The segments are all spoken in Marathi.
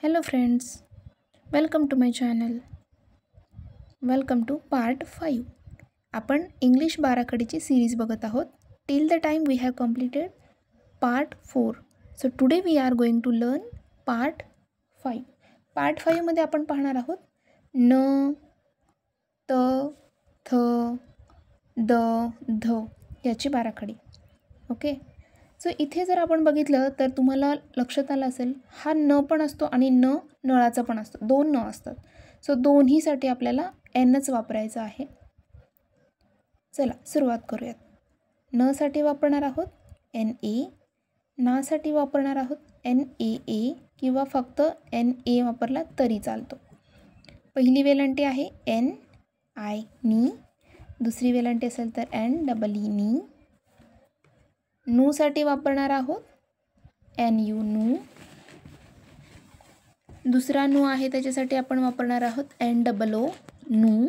Hello friends, welcome to my channel. Welcome to part 5. आपण इंग्लिश बाराखडीची सीरीज बघत आहोत. Till the time we have completed part 4. So today we are going to learn part 5. Part 5 मध्ये आपण पाहणार आहोत न, त, थ, द, ध याची बाराखडी. ओके. सो इथे जर आपण बघितलं तर तुम्हाला लक्षात आलं असेल हा न पण असतो आणि न नळाचा पण असतो. दोन न असतात. सो दोन्हीसाठी आपल्याला एनच वापरायचं आहे. चला सुरुवात करूयात. न साठी वापरणार आहोत एन ए, नासाठी वापरणार आहोत एन ए ए किंवा फक्त एन ए वापरला तरी चालतो. पहिली वेलांटी आहे एन आय नी, दुसरी वेलांटी असेल तर एन डबल ई नी. नूसाठी वापरणार आहोत एन यू नू. दुसरा नू आहे त्याच्यासाठी आपण वापरणार आहोत एन डबल ओ नू.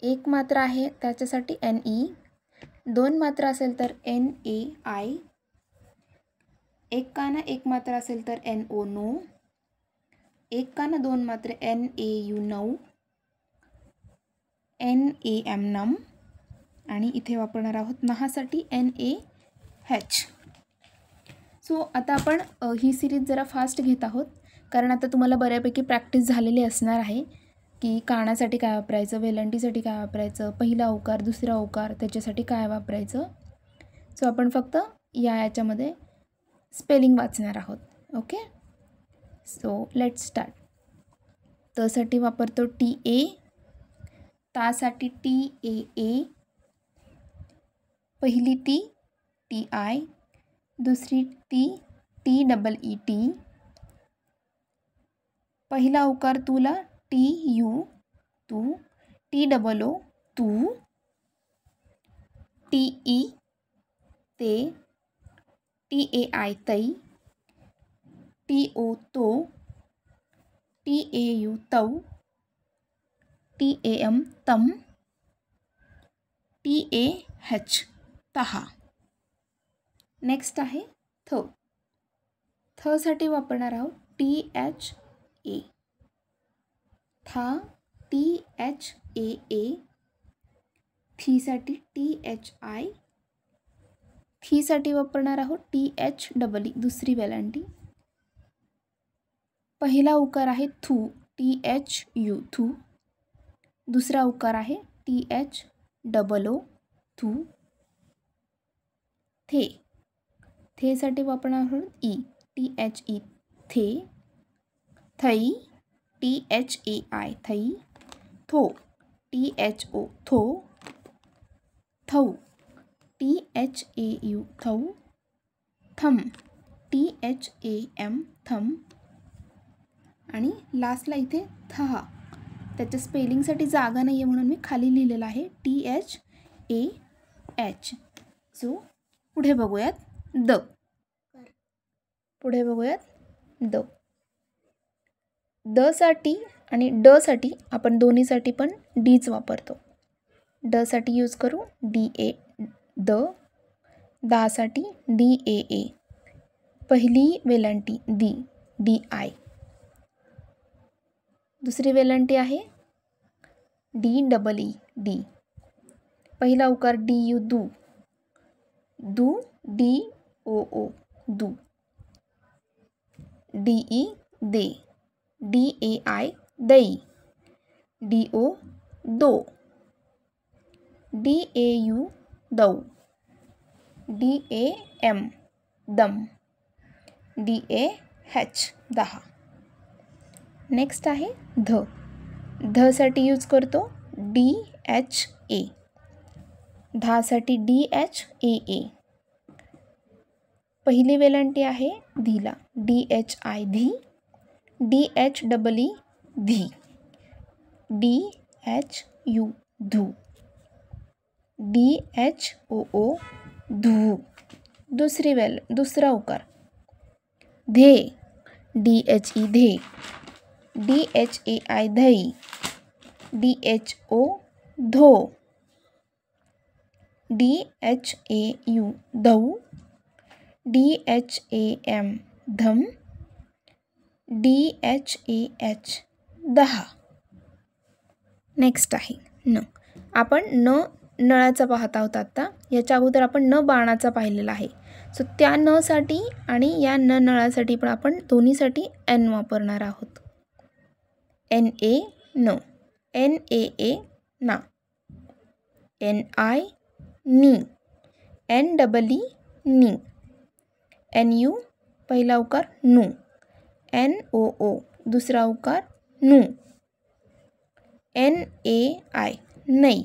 एक मात्रा आहे त्याच्यासाठी एन ई. दोन मात्रा असेल तर एन ए आय. एक काना एक मात्रा असेल तर एन ओ नो. एक काना दोन मात्रे एन ए यू नऊ, एन ए एम नम. आणि इथे वापरणार आहोत नहासाठी एन ए एच. सो आता आपण ही सिरीज जरा फास्ट घेत आहोत कारण आता तुम्हाला बऱ्यापैकी प्रॅक्टिस झालेली असणार आहे की कानासाठी काय वापरायचं, वेलांटीसाठी काय वापरायचं, पहिला उकार दुसरा उकार त्याच्यासाठी काय वापरायचं. सो आपण फक्त याच्यामध्ये स्पेलिंग वाचणार आहोत. ओके. So let's start. तसाठी वापरतो टी ए, तासाठी टी ए ए. पहिली टी टी आय, दुसरी टी डबल ई टी. पहिला उकार तुला टी यू तू, टी डबल ओ तू. टी ई ते, टी ए आय तई, टी ओ तो, टी ए यू तौ, टी ए एम तम, टी ए एच तहा. नेक्स्ट आहे थ. थसाठी वापरणार आहोत टी एच ए. था टी एच ए ए. थीसाठी टी एच आय. थीसाठी वापरणार आहोत टी एच डबल ई दुसरी वेलांटी. पहिला उकार आहे थू, टी एच यू थू. दुसरा उकार आहे टी एच डबल ओ थू. थे. थेसाठी वापरणार आहोत ई, टी एच ई थे. थई, टी एच ए आय थई. थो, टी एच ओ थो. थौ, टी एच ए यू थौ. थम, टी एच ए एम थम. आणि लास्टला इथे थहा. त्याच्या स्पेलिंगसाठी जागा नाही आहे म्हणून मी खाली लिहिलेलं आहे T H A H. So पुढे बघूयात द. पुढे बघूयात द. द साठी आणि ड साठी आपण दोन्हीसाठी पण डीच वापरतो. ड साठी यूज करू डी ए द. दासाठी डी ए ए. पहिली वेलांटी दी, डी आय. दुसरी वेलांटी आहे डी डबल ई डी. पहिला उकार डी यू दू, दू डी ओ ओ दू. डी ई दे, डी ए आय दई. डी ओ दो. डी ए यू दौ. डी ए एम दम. डी ए एच दहा. नेक्स्ट आहे ध. धसाठी यूज करतो डी एच ए. धासाठी डी एच ए ए. पहिली वेलांटी आहे धीला, डी एच आय धी. डी एच डबल ई धी. डी एच यू धू. डी एच ओ ओ धू. दुसरा उकार धे, डी एच ई धे. डी एच ए आय धई. डी एच ओ धो. डी एच ए यू धौ. DHAM धम. DHAH 10. नेक्स्ट आहे न. आपण न नळाचा पाहत आहोत आता. याच्या अगोदर आपण न बाणाचा पाहिलेला आहे. सो त्या न साठी आणि या न नळासाठी पण आपण दोन्हीसाठी एन वापरणार आहोत. NA न. NAA ना. NI नी. NEE नी. NU पहिला उकार नू. NOO दुसरा उकार नू. NAI नाही.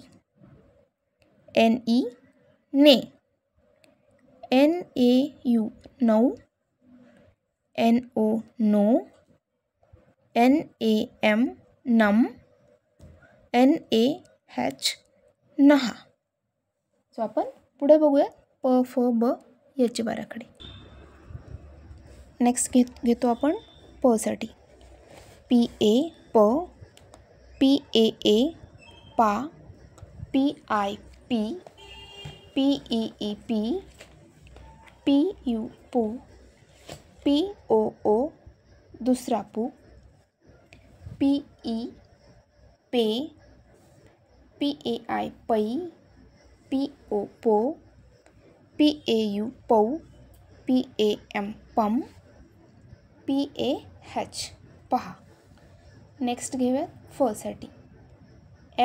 NE ने. NAU नऊ. NO नो. NAM नम. NAH नहा. सो आपण पुढे बघूया प फ ब याची बाराखडी. नेक्स्ट घेतो आपण प साठी. PA प. PAA पा. PI P. PEE P. PU पू. POO दुसरा पू. PE पे. PAI पै. PO पो. PAU पौ. PAM पम. PAH पहा. नेक्स्ट घेऊया फ साठी.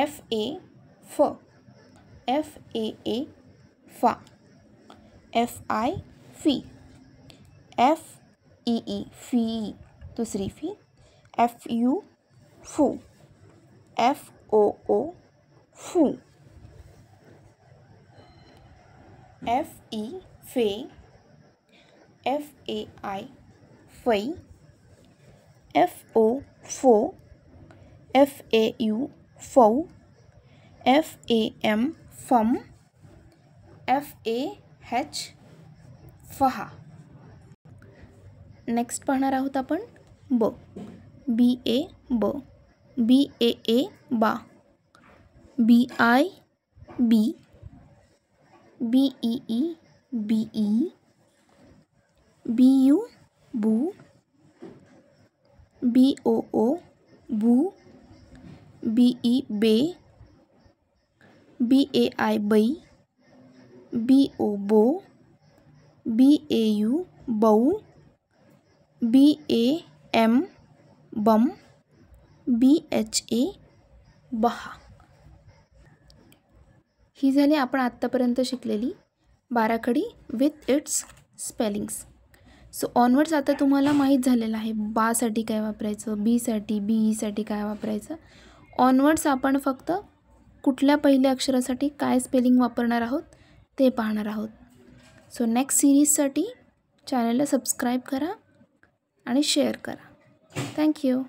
FA फ. FAA फा. FI fee. FEE फी दुसरी फी. FU फू. FOO फू. FE फे. FAI फै. FO फो. FAU फौ. FAM फम. FAH फहा. नेक्स्ट पाहणार आहोत आपण ब. BA ब. BAA बा. BI B. BEE BE. BU बू. BOO बू. BE बे. BAI बै. BO बो. BAU बौ. BAM बम. BHA बहा. ही झाली आपण आत्तापर्यंत शिकलेली बाराखडी with its spellings. So onwards आता तुम्हाला माहीत झालेलं आहे बासाठी काय वापरायचं, बीसाठी BEसाठी काय वापरायचं. ऑनवर्ड्स आपण फक्त कुठल्या पहिल्या अक्षरासाठी काय स्पेलिंग वापरणार आहोत ते पाहणार आहोत. सो नेक्स्ट सिरीजसाठी चॅनलला सबस्क्राईब करा आणि शेअर करा. थँक्यू.